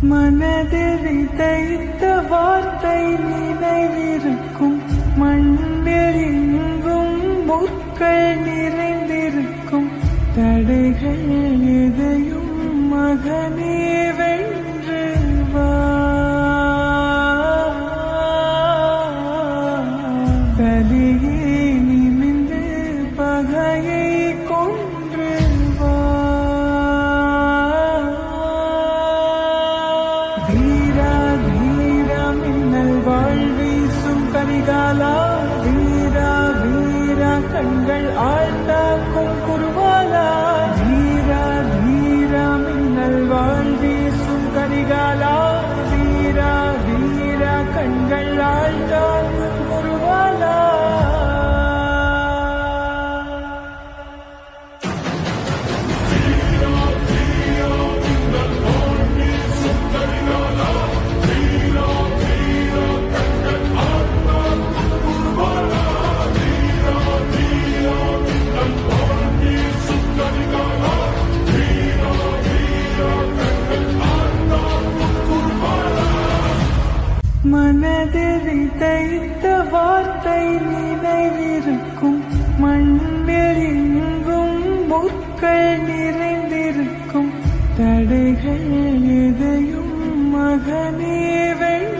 மனதில் விதைத்த வார்த்தை நினைவிருக்கும், மண்ணில் எங்கும் முற்கள் நிறைந்திருக்கும். தடைகள் எதையும் மகனே வென்று வா, தலையே நிமிந்து பகையை கொன்று வா. வீரா வீரா மின்னல் வாழ்வீசும் கரிகாலா, வீரா வீரா கண்கள் ஆழ்ந்தாக்கும் குருவாலா. வீரா வீரா மின்னல் வாழ்வீசும் கரிகாலா, வீரா வீரா கண்கள் ஆழ்ந்தாக்கும் குருவாலா. மனதில் விதைத்த வார்த்தை நினைவிருக்கும், மண்ணில் எங்கும் முற்கள் நிறைந்திருக்கும். தடைகள் எதையும் மகனே வென்று